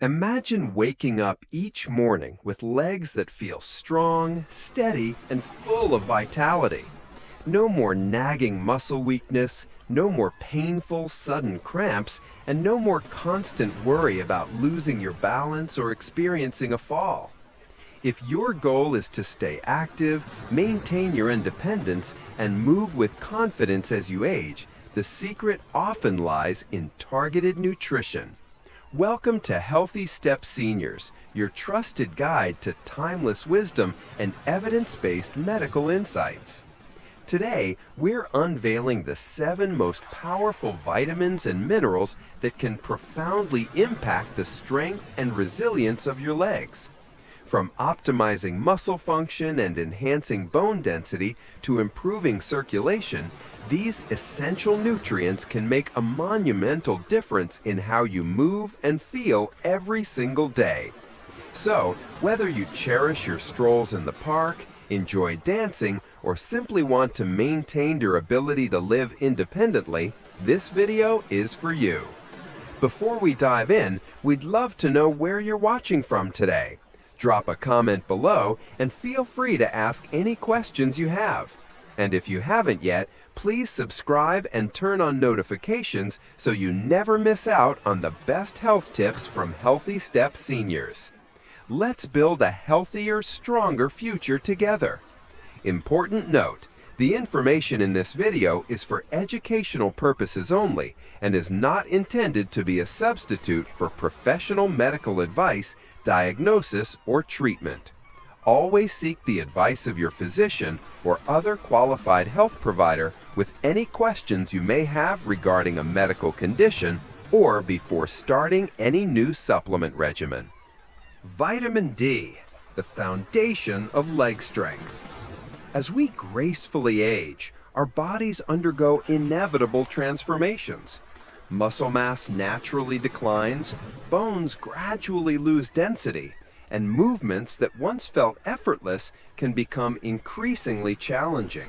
Imagine waking up each morning with legs that feel strong, steady, and full of vitality. No more nagging muscle weakness, no more painful, sudden cramps, and no more constant worry about losing your balance or experiencing a fall. If your goal is to stay active, maintain your independence, and move with confidence as you age, the secret often lies in targeted nutrition. Welcome to Healthy Step Seniors, your trusted guide to timeless wisdom and evidence-based medical insights. Today, we're unveiling the 7 most powerful vitamins and minerals that can profoundly impact the strength and resilience of your legs. From optimizing muscle function and enhancing bone density to improving circulation, these essential nutrients can make a monumental difference in how you move and feel every single day. So, whether you cherish your strolls in the park, enjoy dancing, or simply want to maintain your ability to live independently, this video is for you. Before we dive in, we'd love to know where you're watching from today. Drop a comment below and feel free to ask any questions you have. And if you haven't yet, please subscribe and turn on notifications so you never miss out on the best health tips from Healthy Step Seniors. Let's build a healthier, stronger future together. Important note: the information in this video is for educational purposes only and is not intended to be a substitute for professional medical advice, diagnosis, or treatment. Always seek the advice of your physician or other qualified health provider with any questions you may have regarding a medical condition or before starting any new supplement regimen. Vitamin D, the foundation of leg strength. As we gracefully age, our bodies undergo inevitable transformations. Muscle mass naturally declines, bones gradually lose density, and movements that once felt effortless can become increasingly challenging.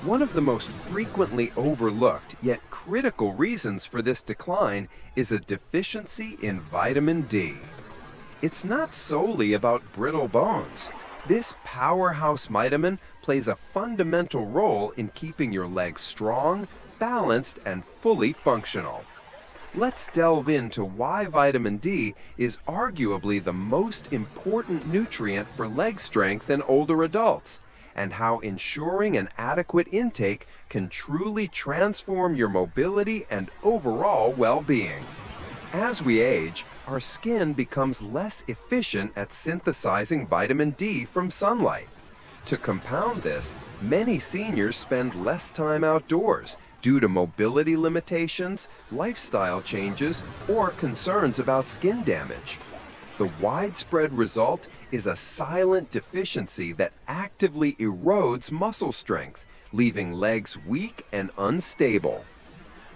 One of the most frequently overlooked yet critical reasons for this decline is a deficiency in vitamin D. It's not solely about brittle bones. This powerhouse vitamin plays a fundamental role in keeping your legs strong, balanced, and fully functional. Let's delve into why vitamin D is arguably the most important nutrient for leg strength in older adults, and how ensuring an adequate intake can truly transform your mobility and overall well-being. As we age, our skin becomes less efficient at synthesizing vitamin D from sunlight. To compound this, many seniors spend less time outdoors due to mobility limitations, lifestyle changes, or concerns about skin damage. The widespread result is a silent deficiency that actively erodes muscle strength, leaving legs weak and unstable.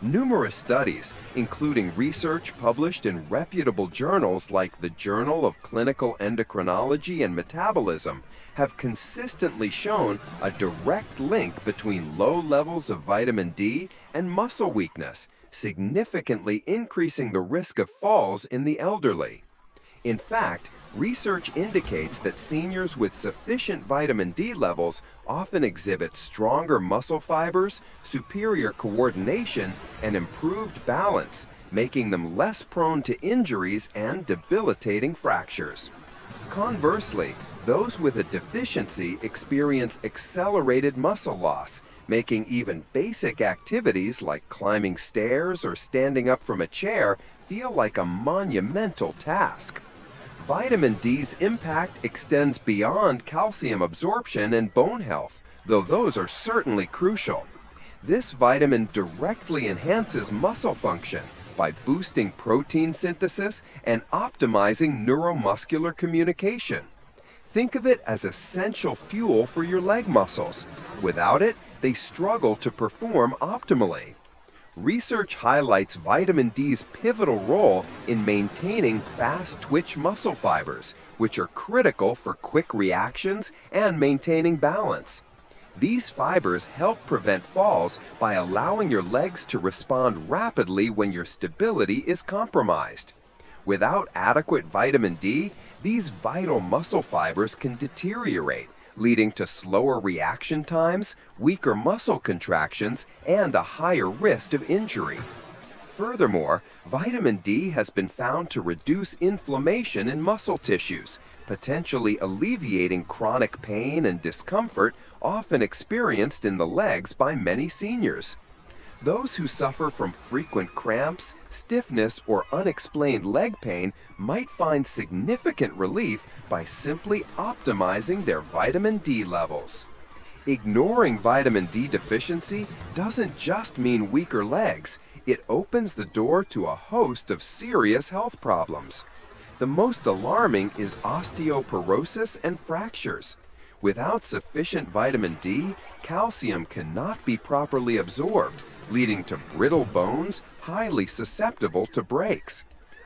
Numerous studies, including research published in reputable journals like the Journal of Clinical Endocrinology and Metabolism, have consistently shown a direct link between low levels of vitamin D and muscle weakness, significantly increasing the risk of falls in the elderly. In fact, research indicates that seniors with sufficient vitamin D levels often exhibit stronger muscle fibers, superior coordination, and improved balance, making them less prone to injuries and debilitating fractures. Conversely, those with a deficiency experience accelerated muscle loss, making even basic activities like climbing stairs or standing up from a chair feel like a monumental task. Vitamin D's impact extends beyond calcium absorption and bone health, though those are certainly crucial. This vitamin directly enhances muscle function by boosting protein synthesis and optimizing neuromuscular communication. Think of it as essential fuel for your leg muscles. Without it, they struggle to perform optimally. Research highlights vitamin D's pivotal role in maintaining fast-twitch muscle fibers, which are critical for quick reactions and maintaining balance. These fibers help prevent falls by allowing your legs to respond rapidly when your stability is compromised. Without adequate vitamin D, these vital muscle fibers can deteriorate, leading to slower reaction times, weaker muscle contractions, and a higher risk of injury. Furthermore, vitamin D has been found to reduce inflammation in muscle tissues, potentially alleviating chronic pain and discomfort often experienced in the legs by many seniors. Those who suffer from frequent cramps, stiffness, or unexplained leg pain might find significant relief by simply optimizing their vitamin D levels. Ignoring vitamin D deficiency doesn't just mean weaker legs. It opens the door to a host of serious health problems. The most alarming is osteoporosis and fractures. Without sufficient vitamin D, calcium cannot be properly absorbed, leading to brittle bones highly susceptible to breaks.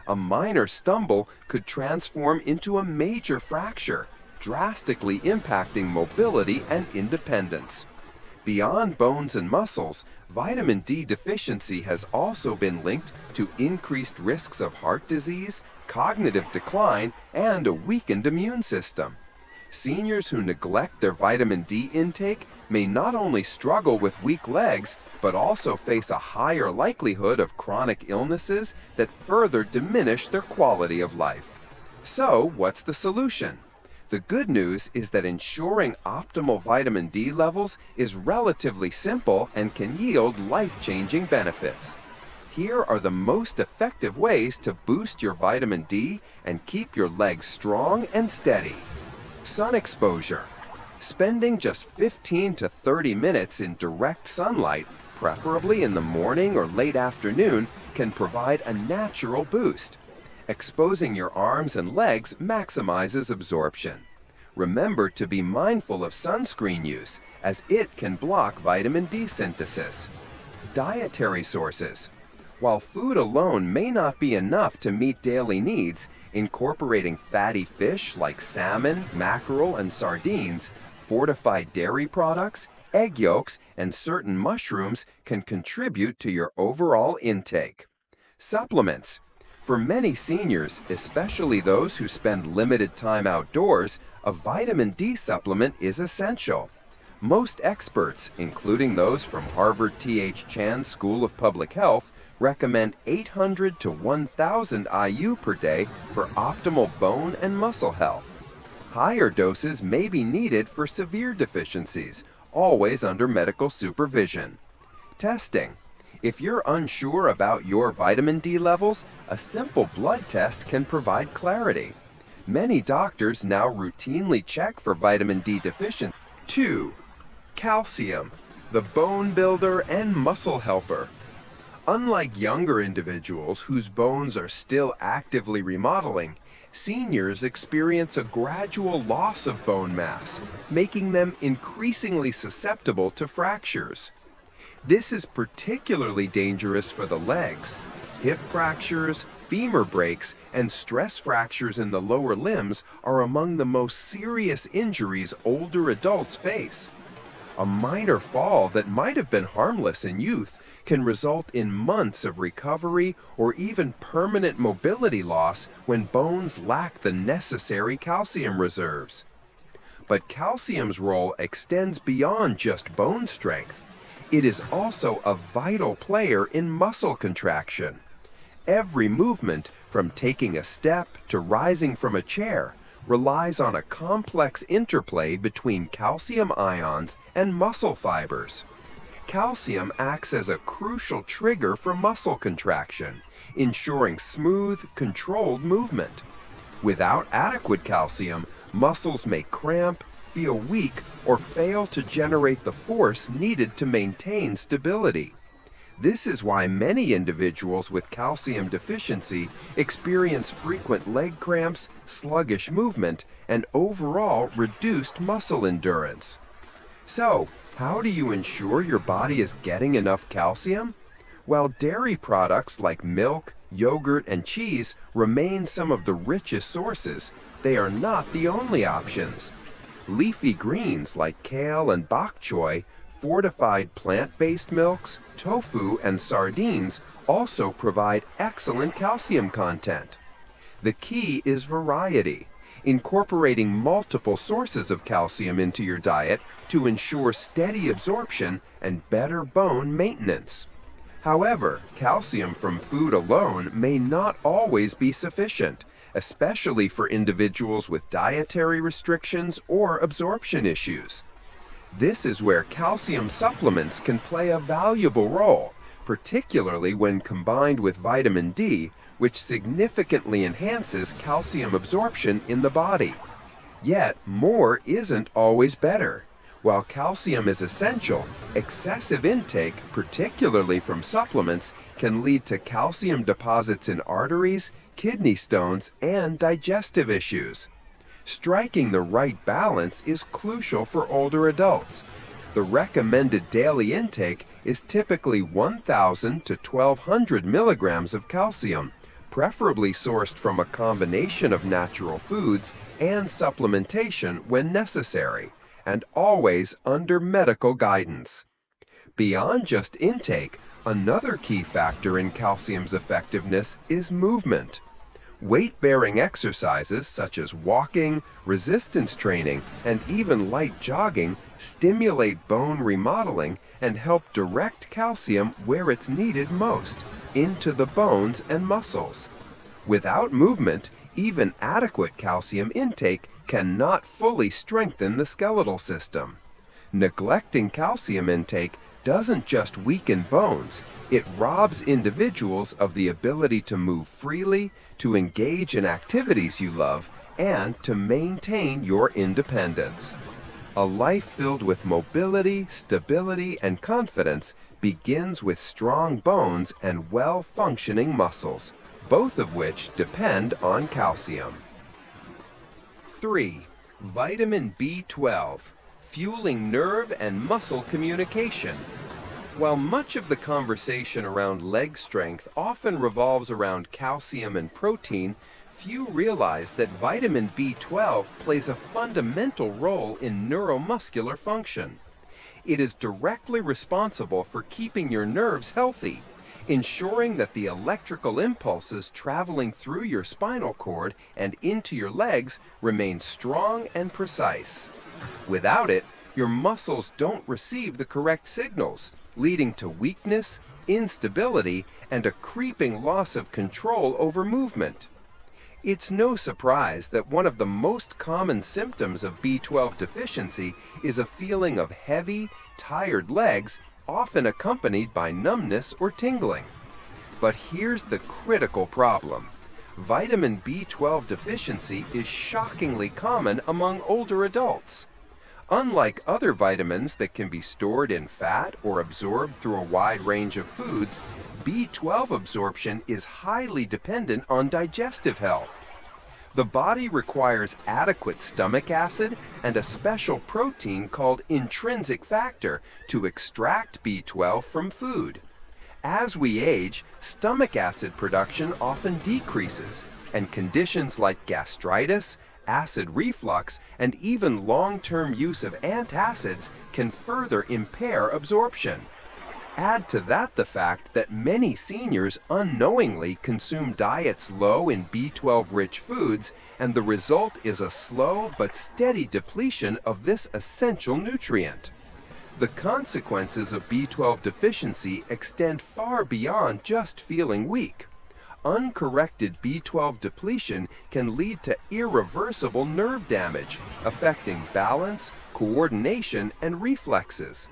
A minor stumble could transform into a major fracture, drastically impacting mobility and independence. Beyond bones and muscles, vitamin D deficiency has also been linked to increased risks of heart disease, cognitive decline, and a weakened immune system. Seniors who neglect their vitamin D intake may not only struggle with weak legs, but also face a higher likelihood of chronic illnesses that further diminish their quality of life. So, what's the solution? The good news is that ensuring optimal vitamin D levels is relatively simple and can yield life-changing benefits. Here are the most effective ways to boost your vitamin D and keep your legs strong and steady. Sun exposure. Spending just 15 to 30 minutes in direct sunlight, preferably in the morning or late afternoon, can provide a natural boost. Exposing your arms and legs maximizes absorption. Remember to be mindful of sunscreen use, as it can block vitamin D synthesis. Dietary sources. While food alone may not be enough to meet daily needs, incorporating fatty fish like salmon, mackerel, and sardines, fortified dairy products, egg yolks, and certain mushrooms can contribute to your overall intake. Supplements. For many seniors, especially those who spend limited time outdoors, a vitamin D supplement is essential. Most experts, including those from Harvard T.H. Chan School of Public Health, recommend 800 to 1,000 IU per day for optimal bone and muscle health. Higher doses may be needed for severe deficiencies, always under medical supervision. Testing. If you're unsure about your vitamin D levels, a simple blood test can provide clarity. Many doctors now routinely check for vitamin D deficiency. 2. Calcium, the bone builder and muscle helper. Unlike younger individuals whose bones are still actively remodeling, seniors experience a gradual loss of bone mass, making them increasingly susceptible to fractures. This is particularly dangerous for the legs. Hip fractures, femur breaks, and stress fractures in the lower limbs are among the most serious injuries older adults face. A minor fall that might have been harmless in youth can result in months of recovery or even permanent mobility loss when bones lack the necessary calcium reserves. But calcium's role extends beyond just bone strength. It is also a vital player in muscle contraction. Every movement, from taking a step to rising from a chair, relies on a complex interplay between calcium ions and muscle fibers. Calcium acts as a crucial trigger for muscle contraction, ensuring smooth, controlled movement. Without adequate calcium, muscles may cramp, feel weak, or fail to generate the force needed to maintain stability. This is why many individuals with calcium deficiency experience frequent leg cramps, sluggish movement, and overall reduced muscle endurance. So, how do you ensure your body is getting enough calcium? While dairy products like milk, yogurt, and cheese remain some of the richest sources, they are not the only options. Leafy greens like kale and bok choy, fortified plant-based milks, tofu, and sardines also provide excellent calcium content. The key is variety, incorporating multiple sources of calcium into your diet to ensure steady absorption and better bone maintenance. However, calcium from food alone may not always be sufficient, especially for individuals with dietary restrictions or absorption issues. This is where calcium supplements can play a valuable role, particularly when combined with vitamin D, which significantly enhances calcium absorption in the body. Yet, more isn't always better. While calcium is essential, excessive intake, particularly from supplements, can lead to calcium deposits in arteries, kidney stones, and digestive issues. Striking the right balance is crucial for older adults. The recommended daily intake is typically 1,000 to 1,200 milligrams of calcium, preferably sourced from a combination of natural foods and supplementation when necessary, and always under medical guidance. Beyond just intake, another key factor in calcium's effectiveness is movement. Weight-bearing exercises such as walking, resistance training, and even light jogging stimulate bone remodeling and help direct calcium where it's needed most, into the bones and muscles. Without movement, even adequate calcium intake cannot fully strengthen the skeletal system. Neglecting calcium intake doesn't just weaken bones, it robs individuals of the ability to move freely, to engage in activities you love, and to maintain your independence. A life filled with mobility, stability, and confidence begins with strong bones and well-functioning muscles, both of which depend on calcium. 3. Vitamin B12, fueling nerve and muscle communication. While much of the conversation around leg strength often revolves around calcium and protein, few realize that vitamin B12 plays a fundamental role in neuromuscular function. It is directly responsible for keeping your nerves healthy, ensuring that the electrical impulses traveling through your spinal cord and into your legs remain strong and precise. Without it, your muscles don't receive the correct signals, leading to weakness, instability, and a creeping loss of control over movement. It's no surprise that one of the most common symptoms of B12 deficiency is a feeling of heavy, tired legs, often accompanied by numbness or tingling. But here's the critical problem. Vitamin B12 deficiency is shockingly common among older adults. Unlike other vitamins that can be stored in fat or absorbed through a wide range of foods, B12 absorption is highly dependent on digestive health. The body requires adequate stomach acid and a special protein called intrinsic factor to extract B12 from food. As we age, stomach acid production often decreases, and conditions like gastritis, acid reflux, and even long-term use of antacids can further impair absorption. Add to that the fact that many seniors unknowingly consume diets low in B12-rich foods, and the result is a slow but steady depletion of this essential nutrient. The consequences of B12 deficiency extend far beyond just feeling weak. Uncorrected B12 depletion can lead to irreversible nerve damage, affecting balance, coordination, and reflexes.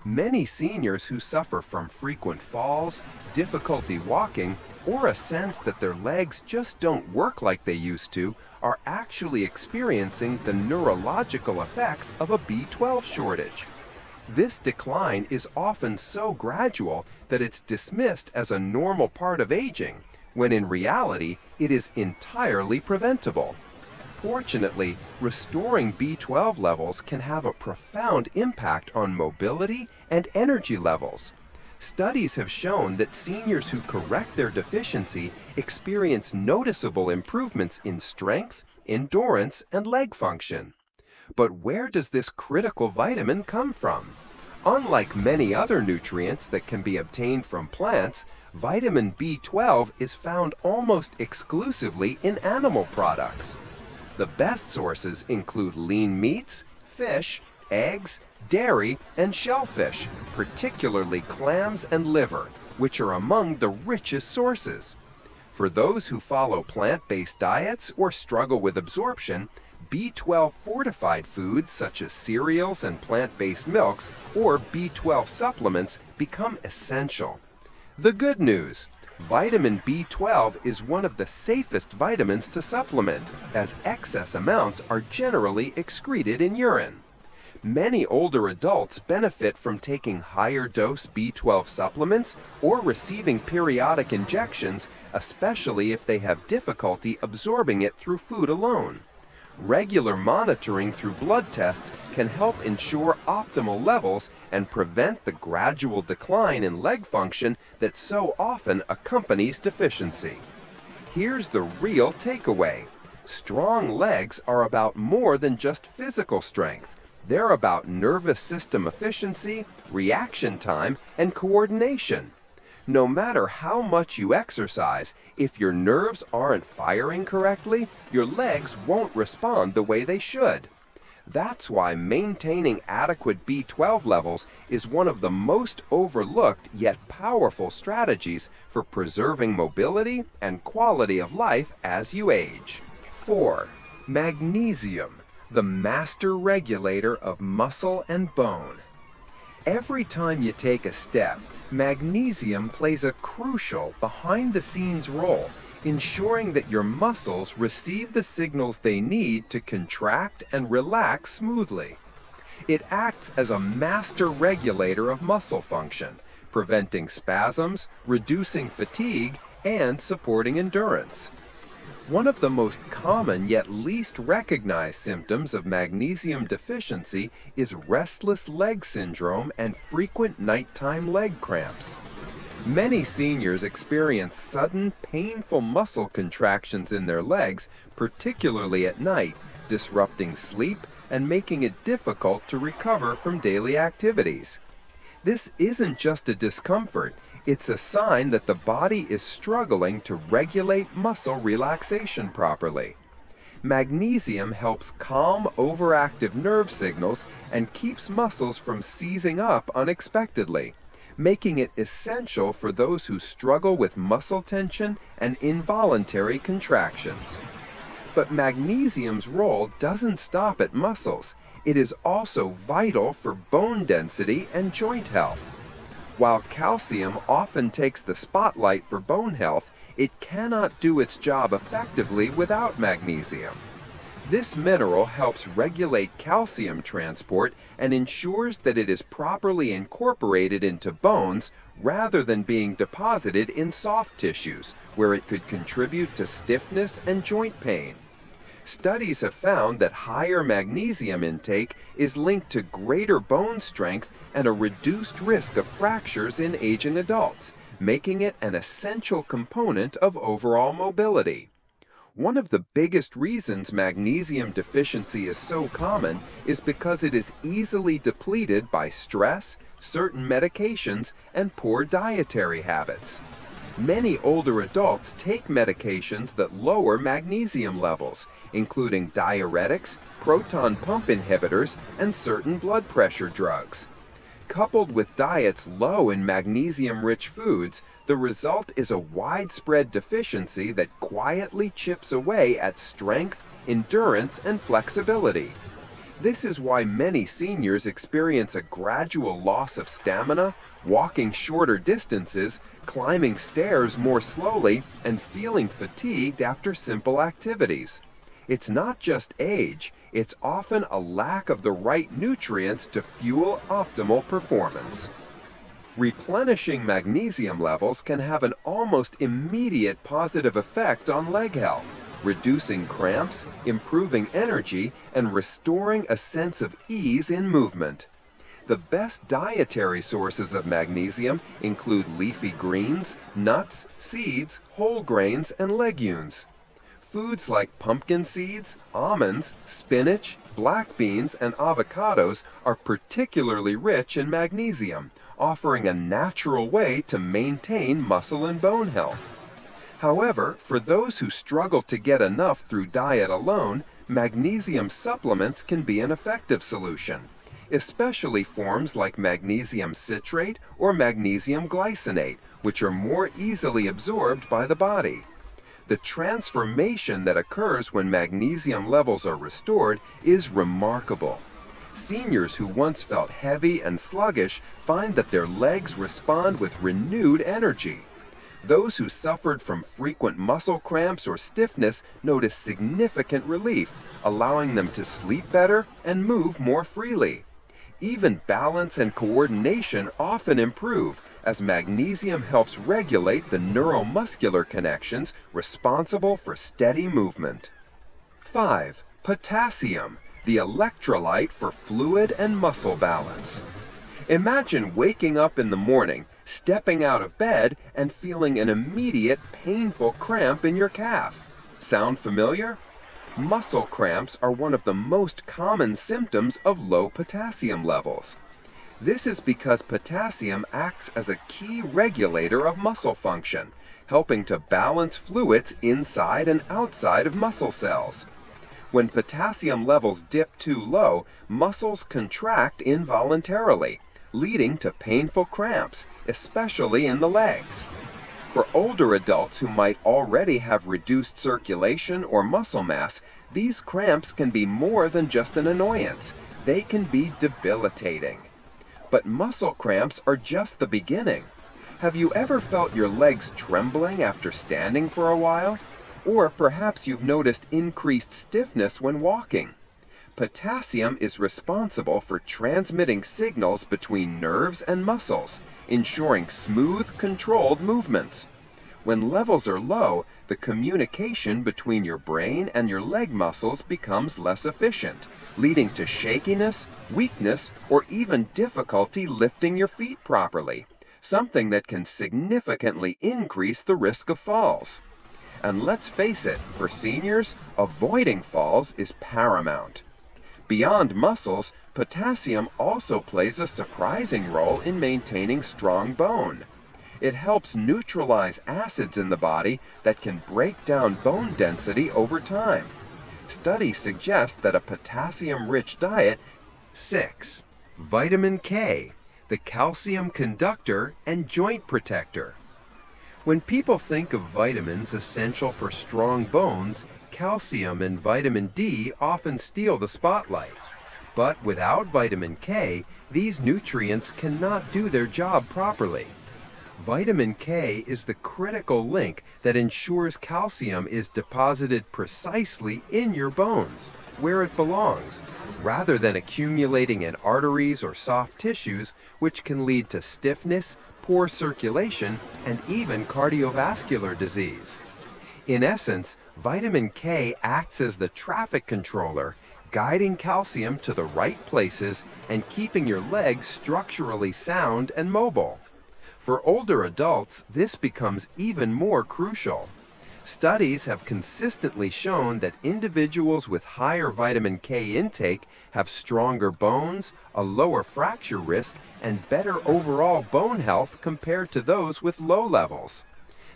Many seniors who suffer from frequent falls, difficulty walking, or a sense that their legs just don't work like they used to are actually experiencing the neurological effects of a B12 shortage. This decline is often so gradual that it's dismissed as a normal part of aging, when in reality it is entirely preventable. Fortunately, restoring B12 levels can have a profound impact on mobility and energy levels. Studies have shown that seniors who correct their deficiency experience noticeable improvements in strength, endurance, and leg function. But where does this critical vitamin come from? Unlike many other nutrients that can be obtained from plants, Vitamin B12 is found almost exclusively in animal products. The best sources include lean meats, fish, eggs, dairy, and shellfish, particularly clams and liver, which are among the richest sources. For those who follow plant-based diets or struggle with absorption, B12 fortified foods such as cereals and plant-based milks or B12 supplements become essential. The good news: vitamin B12 is one of the safest vitamins to supplement, as excess amounts are generally excreted in urine. Many older adults benefit from taking higher dose B12 supplements or receiving periodic injections, especially if they have difficulty absorbing it through food alone. Regular monitoring through blood tests can help ensure optimal levels and prevent the gradual decline in leg function that so often accompanies deficiency. Here's the real takeaway: strong legs are about more than just physical strength. They're about nervous system efficiency, reaction time, and coordination. No matter how much you exercise, if your nerves aren't firing correctly, your legs won't respond the way they should. That's why maintaining adequate B12 levels is one of the most overlooked yet powerful strategies for preserving mobility and quality of life as you age. 4. Magnesium, the master regulator of muscle and bone. Every time you take a step, magnesium plays a crucial behind-the-scenes role, ensuring that your muscles receive the signals they need to contract and relax smoothly. It acts as a master regulator of muscle function, preventing spasms, reducing fatigue, and supporting endurance. One of the most common yet least recognized symptoms of magnesium deficiency is restless leg syndrome and frequent nighttime leg cramps. Many seniors experience sudden, painful muscle contractions in their legs, particularly at night, disrupting sleep and making it difficult to recover from daily activities. This isn't just a discomfort. It's a sign that the body is struggling to regulate muscle relaxation properly. Magnesium helps calm overactive nerve signals and keeps muscles from seizing up unexpectedly, making it essential for those who struggle with muscle tension and involuntary contractions. But magnesium's role doesn't stop at muscles. It is also vital for bone density and joint health. While calcium often takes the spotlight for bone health, it cannot do its job effectively without magnesium. This mineral helps regulate calcium transport and ensures that it is properly incorporated into bones rather than being deposited in soft tissues, where it could contribute to stiffness and joint pain. Studies have found that higher magnesium intake is linked to greater bone strength and a reduced risk of fractures in aging adults, making it an essential component of overall mobility. One of the biggest reasons magnesium deficiency is so common is because it is easily depleted by stress, certain medications, and poor dietary habits. Many older adults take medications that lower magnesium levels, including diuretics, proton pump inhibitors, and certain blood pressure drugs. Coupled with diets low in magnesium-rich foods, the result is a widespread deficiency that quietly chips away at strength, endurance, and flexibility. This is why many seniors experience a gradual loss of stamina, walking shorter distances, climbing stairs more slowly, and feeling fatigued after simple activities. It's not just age, it's often a lack of the right nutrients to fuel optimal performance. Replenishing magnesium levels can have an almost immediate positive effect on leg health, reducing cramps, improving energy, and restoring a sense of ease in movement. The best dietary sources of magnesium include leafy greens, nuts, seeds, whole grains, and legumes. Foods like pumpkin seeds, almonds, spinach, black beans, and avocados are particularly rich in magnesium, offering a natural way to maintain muscle and bone health. However, for those who struggle to get enough through diet alone, magnesium supplements can be an effective solution, especially forms like magnesium citrate or magnesium glycinate, which are more easily absorbed by the body. The transformation that occurs when magnesium levels are restored is remarkable. Seniors who once felt heavy and sluggish find that their legs respond with renewed energy. Those who suffered from frequent muscle cramps or stiffness notice significant relief, allowing them to sleep better and move more freely. Even balance and coordination often improve, as magnesium helps regulate the neuromuscular connections responsible for steady movement. 5. Potassium, the electrolyte for fluid and muscle balance. Imagine waking up in the morning, stepping out of bed, and feeling an immediate painful cramp in your calf. Sound familiar? Muscle cramps are one of the most common symptoms of low potassium levels. This is because potassium acts as a key regulator of muscle function, helping to balance fluids inside and outside of muscle cells. When potassium levels dip too low, muscles contract involuntarily, leading to painful cramps, especially in the legs. For older adults who might already have reduced circulation or muscle mass, these cramps can be more than just an annoyance. They can be debilitating. But muscle cramps are just the beginning. Have you ever felt your legs trembling after standing for a while? Or perhaps you've noticed increased stiffness when walking. Potassium is responsible for transmitting signals between nerves and muscles, ensuring smooth, controlled movements. When levels are low, the communication between your brain and your leg muscles becomes less efficient, leading to shakiness, weakness, or even difficulty lifting your feet properly, something that can significantly increase the risk of falls. And let's face it, for seniors, avoiding falls is paramount. Beyond muscles, potassium also plays a surprising role in maintaining strong bone. It helps neutralize acids in the body that can break down bone density over time. Studies suggest that a potassium-rich diet. 6. Vitamin K, the calcium conductor and joint protector. When people think of vitamins essential for strong bones, calcium and vitamin D often steal the spotlight. But without vitamin K, these nutrients cannot do their job properly. Vitamin K is the critical link that ensures calcium is deposited precisely in your bones, where it belongs, rather than accumulating in arteries or soft tissues, which can lead to stiffness, poor circulation, and even cardiovascular disease. In essence, vitamin K acts as the traffic controller, guiding calcium to the right places and keeping your legs structurally sound and mobile. For older adults, this becomes even more crucial. Studies have consistently shown that individuals with higher vitamin K intake have stronger bones, a lower fracture risk, and better overall bone health compared to those with low levels.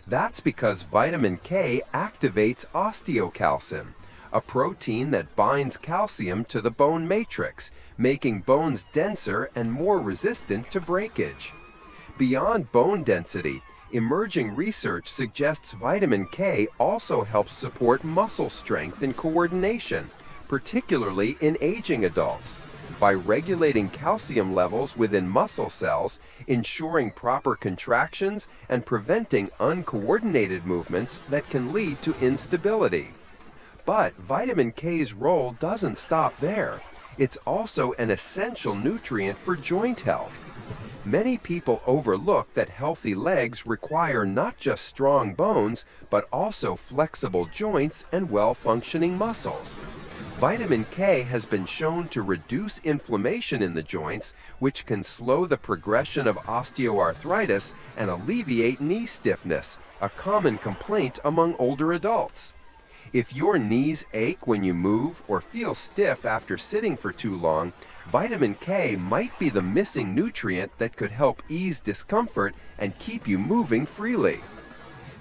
That's because vitamin K activates osteocalcin, a protein that binds calcium to the bone matrix, making bones denser and more resistant to breakage. Beyond bone density, emerging research suggests vitamin K also helps support muscle strength and coordination, particularly in aging adults, by regulating calcium levels within muscle cells, ensuring proper contractions, and preventing uncoordinated movements that can lead to instability. But vitamin K's role doesn't stop there. It's also an essential nutrient for joint health. Many people overlook that healthy legs require not just strong bones, but also flexible joints and well-functioning muscles. Vitamin K has been shown to reduce inflammation in the joints, which can slow the progression of osteoarthritis and alleviate knee stiffness, a common complaint among older adults. If your knees ache when you move or feel stiff after sitting for too long, vitamin K might be the missing nutrient that could help ease discomfort and keep you moving freely.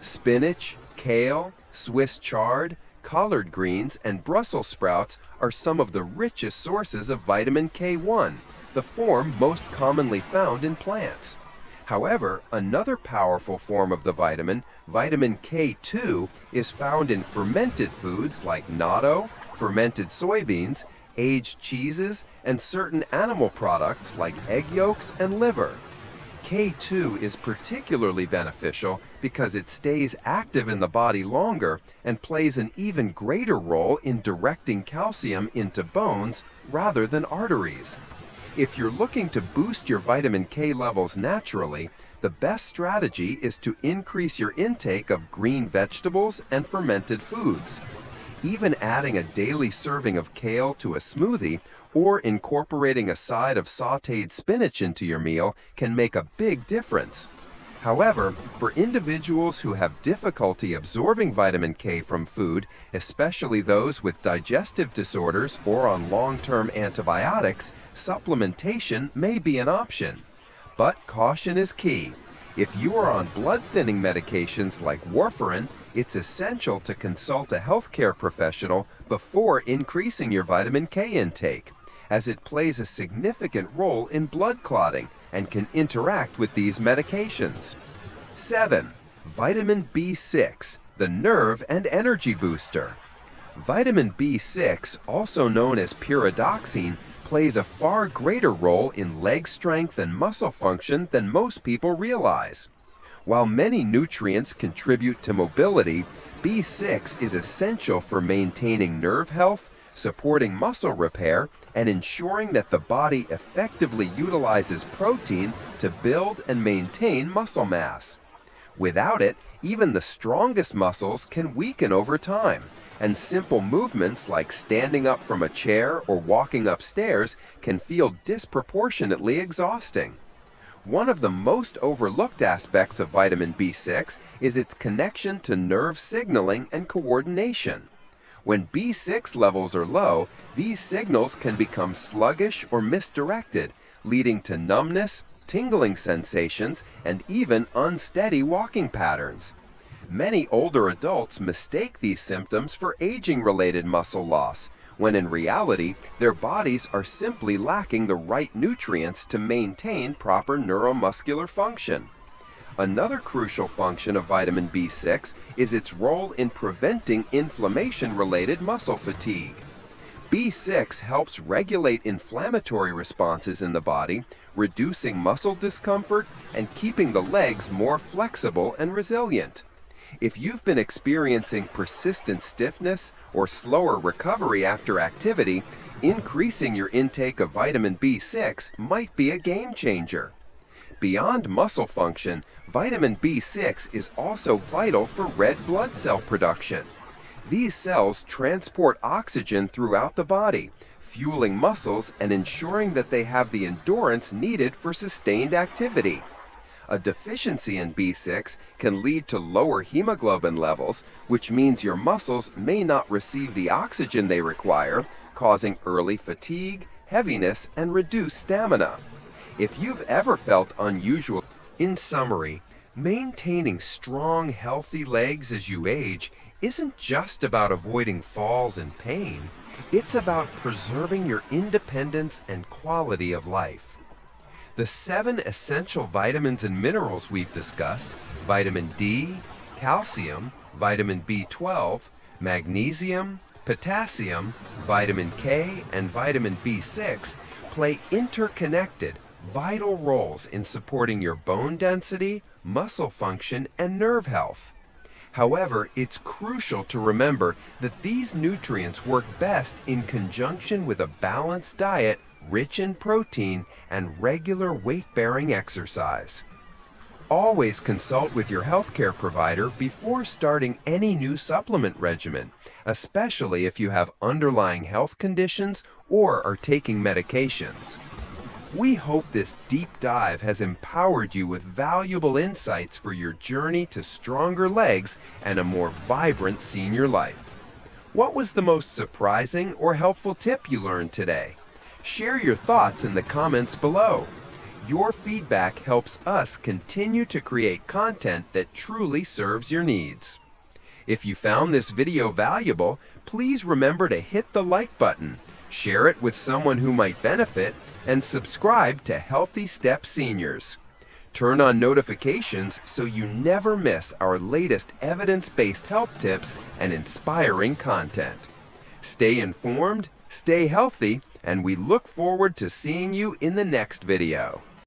Spinach, kale, Swiss chard, collard greens, and Brussels sprouts are some of the richest sources of vitamin K1, the form most commonly found in plants. However, another powerful form of the vitamin, vitamin K2, is found in fermented foods like natto, fermented soybeans, aged cheeses, and certain animal products like egg yolks and liver. K2 is particularly beneficial because it stays active in the body longer and plays an even greater role in directing calcium into bones rather than arteries. If you're looking to boost your vitamin K levels naturally, the best strategy is to increase your intake of green vegetables and fermented foods. Even adding a daily serving of kale to a smoothie or incorporating a side of sautéed spinach into your meal can make a big difference. However, for individuals who have difficulty absorbing vitamin K from food, especially those with digestive disorders or on long-term antibiotics, supplementation may be an option. But caution is key. If you are on blood-thinning medications like warfarin, it's essential to consult a healthcare professional before increasing your vitamin K intake, as it plays a significant role in blood clotting and can interact with these medications. 7. Vitamin B6, the nerve and energy booster. Vitamin B6, also known as pyridoxine, plays a far greater role in leg strength and muscle function than most people realize. While many nutrients contribute to mobility, B6 is essential for maintaining nerve health, supporting muscle repair, and ensuring that the body effectively utilizes protein to build and maintain muscle mass. Without it, even the strongest muscles can weaken over time, and simple movements like standing up from a chair or walking upstairs can feel disproportionately exhausting. One of the most overlooked aspects of vitamin B6 is its connection to nerve signaling and coordination. When B6 levels are low, these signals can become sluggish or misdirected, leading to numbness, tingling sensations, and even unsteady walking patterns. Many older adults mistake these symptoms for aging-related muscle loss, when in reality, their bodies are simply lacking the right nutrients to maintain proper neuromuscular function. Another crucial function of vitamin B6 is its role in preventing inflammation-related muscle fatigue. B6 helps regulate inflammatory responses in the body, reducing muscle discomfort and keeping the legs more flexible and resilient. If you've been experiencing persistent stiffness or slower recovery after activity, increasing your intake of vitamin B6 might be a game changer. Beyond muscle function, vitamin B6 is also vital for red blood cell production. These cells transport oxygen throughout the body, fueling muscles and ensuring that they have the endurance needed for sustained activity. A deficiency in B6 can lead to lower hemoglobin levels, which means your muscles may not receive the oxygen they require, causing early fatigue, heaviness, and reduced stamina. If you've ever felt unusual, in summary, maintaining strong, healthy legs as you age isn't just about avoiding falls and pain. It's about preserving your independence and quality of life. The 7 essential vitamins and minerals we've discussed, vitamin D, calcium, vitamin B12, magnesium, potassium, vitamin K, and vitamin B6, play interconnected, vital roles in supporting your bone density, muscle function, and nerve health. However, it's crucial to remember that these nutrients work best in conjunction with a balanced diet rich in protein and regular weight-bearing exercise. Always consult with your healthcare provider before starting any new supplement regimen, especially if you have underlying health conditions or are taking medications. We hope this deep dive has empowered you with valuable insights for your journey to stronger legs and a more vibrant senior life. What was the most surprising or helpful tip you learned today? Share your thoughts in the comments below. Your feedback helps us continue to create content that truly serves your needs. If you found this video valuable, please remember to hit the like button, share it with someone who might benefit, and subscribe to Healthy Steps Seniors. Turn on notifications so you never miss our latest evidence-based health tips and inspiring content. Stay informed, stay healthy, and we look forward to seeing you in the next video.